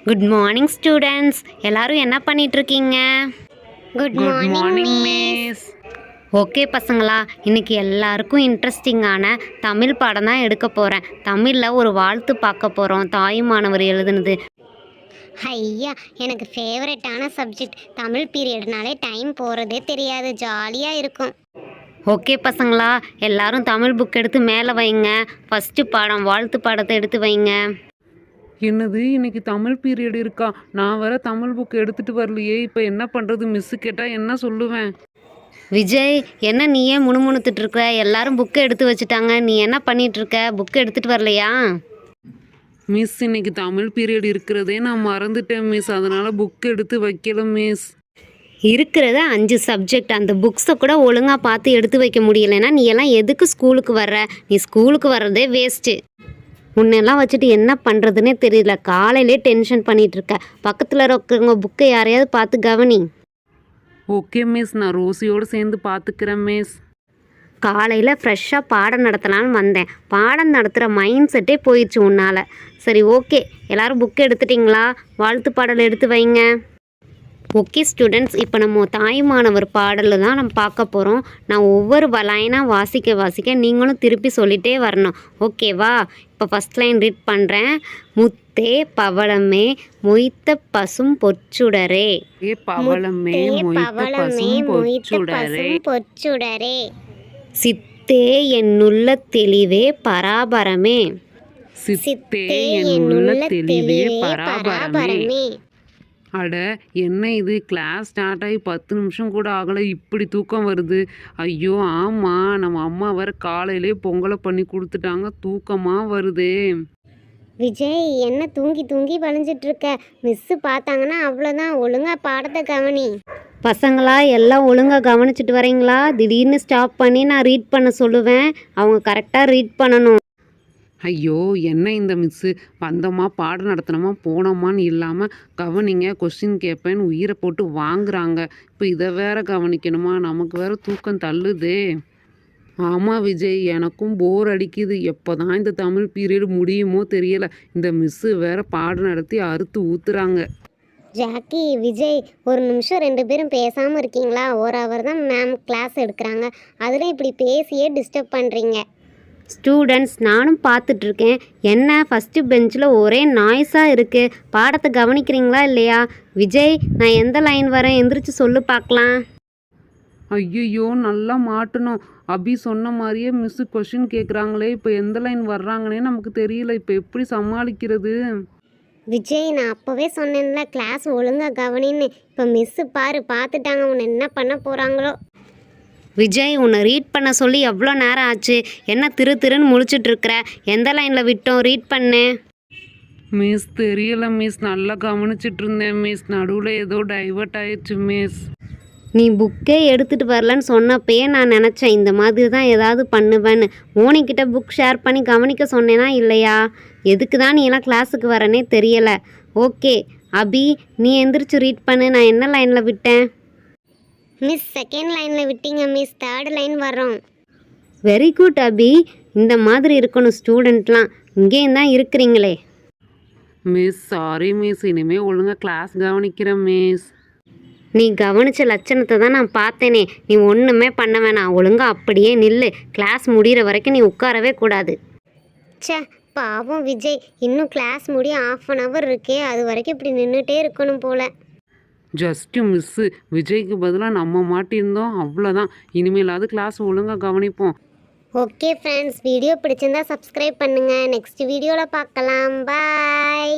Good morning students. எல்லாரும் என்ன பண்ணிட்டு இருக்கீங்க? Good morning miss. ஓகே பசங்களா, இன்னைக்கு எல்லாருக்கும் இன்ட்ரெஸ்டிங்கான தமிழ் பாடம் தான் எடுக்க போகிறேன். தமிழில் ஒரு வாழ்த்து பார்க்க போகிறோம், தாயுமானவர் எழுதுனது. ஐயா, எனக்கு ஃபேவரட்டான சப்ஜெக்ட் தமிழ் பீரியட்னாலே டைம் போகிறதே தெரியாது, ஜாலியாக இருக்கும். ஓகே பசங்களா, எல்லாரும் தமிழ் புக் எடுத்து மேலே வைங்க. ஃபஸ்ட்டு பாடம் வாழ்த்து பாடத்தை எடுத்து வைங்க. என்னது இன்னைக்கு தமிழ் பீரியட் இருக்கா? நான் வேற தமிழ் புக் எடுத்துட்டு வரலையே. இப்போ என்ன பண்ணுறது? மிஸ்ஸு கேட்டால் என்ன சொல்லுவேன்? விஜய், என்ன நீயே முணுமுணுத்துட்டு இருக்க? எல்லாரும் புக்கை எடுத்து வச்சுட்டாங்க, நீ என்ன பண்ணிட்டு இருக்க? புக்கை எடுத்துட்டு வரலையா? மிஸ், இன்னைக்கு தமிழ் பீரியட் இருக்கிறதே நான் மறந்துட்டேன் மிஸ். அதனால் புக் எடுத்து வைக்கல மிஸ். இருக்கிறத 5 சப்ஜெக்ட், அந்த புக்ஸை கூட ஒழுங்காக பார்த்து எடுத்து வைக்க முடியலைன்னா நீ எல்லாம் எதுக்கு ஸ்கூலுக்கு வர்ற? நீ ஸ்கூலுக்கு வர்றதே வேஸ்ட்டு. உன்னெல்லாம் வச்சுட்டு என்ன பண்ணுறதுனே தெரியல. காலையிலே டென்ஷன் பண்ணிகிட்ருக்க. பக்கத்தில் இருக்கிறவங்க புக்கை யாரையாவது பார்த்து கவனி. ஓகே மிஸ், நான் ரோசியோடு சேர்ந்து பார்த்துக்கிறேன் மிஸ். காலையில் ஃப்ரெஷ்ஷாக பாடம் நடத்தலான்னு வந்தேன். பாடம் நடத்துகிற மைண்ட் செட்டே போயிடுச்சு உன்னால். சரி, ஓகே, எல்லோரும் புக்கை எடுத்துட்டிங்களா? வாழ்த்து பாடல் எடுத்து வைங்க. ஓகே ஸ்டூடெண்ட்ஸ், இப்போ நம்ம தாயுமானவர் பாடலில் தான் நம்ம பார்க்க போகிறோம். நான் ஒவ்வொரு லைனாக வாசிக்க நீங்களும் திருப்பி சொல்லிகிட்டே வரணும், ஓகேவா? இப்போ ஃபஸ்ட் லைன் ரீட் பண்ணுறேன். முத்தே பவளமே மொய்த்த பசும் பொற்சுடரே. பவளமே பொற்சுடரே. சித்தே என்னுள்ள தெளிவே பராபரமே. சித்தே என்னுள்ள தெளிவே பராபரமே. அட, என்ன இது? கிளாஸ் ஸ்டார்ட் ஆகி 10 நிமிஷம் கூட ஆகலை, இப்படி தூக்கம் வருது. ஐயோ ஆமாம், நம்ம அம்மா வேறு காலையிலே பொங்கலை பண்ணி கொடுத்துட்டாங்க, தூக்கமாக வருதே. விஜய், என்ன தூங்கி தூங்கி வளைஞ்சிட்ருக்க? மிஸ்ஸு பார்த்தாங்கன்னா அவ்வளோதான், ஒழுங்காக பாடத்தை கவனி. பசங்களா, எல்லாம் ஒழுங்காக கவனிச்சிட்டு வரீங்களா? திடீர்னு ஸ்டாப் பண்ணி நான் ரீட் பண்ண சொல்லுவேன், அவங்க கரெக்டாக ரீட் பண்ணணும். ஐயோ, என்ன இந்த மிஸ்ஸு? வந்தோமா, பாடம் நடத்தினோமா, போனோமான்னு இல்லாமல் கவனிங்க, கொஸ்டின் கேட்பேன்னு உயிரை போட்டு வாங்குறாங்க. இப்போ இதை வேற கவனிக்கணுமா? நமக்கு வேற தூக்கம் தள்ளுதே. ஆமாம் விஜய், எனக்கும் போர் அடிக்குது. எப்போ தான் இந்த தமிழ் பீரியட் முடியுமோ தெரியலை. இந்த மிஸ்ஸு வேற பாடம் நடத்தி அறுத்து ஊத்துறாங்க. ஜாக்கி, விஜய், ஒரு நிமிஷம் 2 பேரும் பேசாமல் இருக்கீங்களா? 1 ஹவர் தான் மேம் கிளாஸ் எடுக்கிறாங்க, அதில் இப்படி பேசியே டிஸ்டர்ப் பண்ணுறீங்க. ஸ்டூடெண்ட்ஸ், நானும் பார்த்துட்ருக்கேன். என்ன ஃபஸ்ட்டு பெஞ்சில் ஒரே நாய்ஸாக இருக்குது. பாடத்தை கவனிக்கிறீங்களா இல்லையா? விஜய், நான் எந்த லைன் வரேன், எந்திரிச்சு சொல்லு பார்க்கலாம். ஐயோ, நல்லா மாட்டணும். அபி சொன்ன மாதிரியே மிஸ்ஸு கொஷின் கேட்குறாங்களே. இப்போ எந்த லைன் வர்றாங்கன்னே நமக்கு தெரியல. இப்போ எப்படி சமாளிக்கிறது? விஜய், நான் அப்போவே சொன்னேன்ல, கிளாஸ் ஒழுங்காக கவனின்னு. இப்போ மிஸ்ஸு பார்த்துட்டாங்க, உன்னை என்ன பண்ண போகிறாங்களோ. விஜய், உன்னை ரீட் பண்ண சொல்லி எவ்வளோ நேரம் ஆச்சு? என்ன திருன்னு முழிச்சிட்ருக்கிற? எந்த லைனில் விட்டோம்? ரீட் பண்ணு. மிஸ், தெரியல மிஸ், நல்லா கவனிச்சிட்டு இருந்தேன் மிஸ். நடுவில் ஏதோ டைவர்ட் ஆயிடுச்சு மிஸ். நீ புக்கே எடுத்துகிட்டு வரலன்னு சொன்னப்பயே நான் நினச்சேன் இந்த மாதிரி தான் ஏதாவது பண்ணுவேன்னு. மோனிக்கிட்ட புக் ஷேர் பண்ணி கவனிக்க சொன்னேனா இல்லையா? எதுக்கு தான் நீ எல்லாம் கிளாஸுக்கு வரனே தெரியலை. ஓகே அபி, நீ எந்திரிச்சு ரீட் பண்ணு. நான் என்ன லைனில் விட்டேன்? மிஸ், 2nd லைனில் விட்டீங்க மிஸ், 3rd லைன் வரோம். வெரி குட் அபி, இந்த மாதிரி இருக்கணும் ஸ்டூடெண்ட்லாம். இங்கேயும் தான் இருக்கிறீங்களே. மிஸ், சாரி மிஸ், இனிமேல் ஒழுங்காக கிளாஸ் கவனிக்கிறேன் மிஸ். நீ கவனித்த லட்சணத்தை தான் நான் பார்த்தேனே. நீ ஒன்றுமே பண்ண வேணாம், ஒழுங்காக அப்படியே நில்லு. கிளாஸ் முடிகிற வரைக்கும் நீ உட்காரவே கூடாது. சே, பாவம் விஜய், இன்னும் கிளாஸ் முடிய 1/2 hour இருக்கே, அது வரைக்கும் இப்படி நின்றுட்டே இருக்கணும் போல். ஜஸ்ட்டு மிஸ்ஸு, விஜய்க்கு பதிலாக நம்ம மாட்டியிருந்தோம், அவ்வளோதான். இனிமேலாவது கிளாஸ் ஒழுங்காக கவனிப்போம். ஓகே ஃப்ரெண்ட்ஸ், வீடியோ பிடிச்சிருந்தா சப்ஸ்கிரைப் பண்ணுங்கள். நெக்ஸ்ட் வீடியோவில் பார்க்கலாம். பாய்.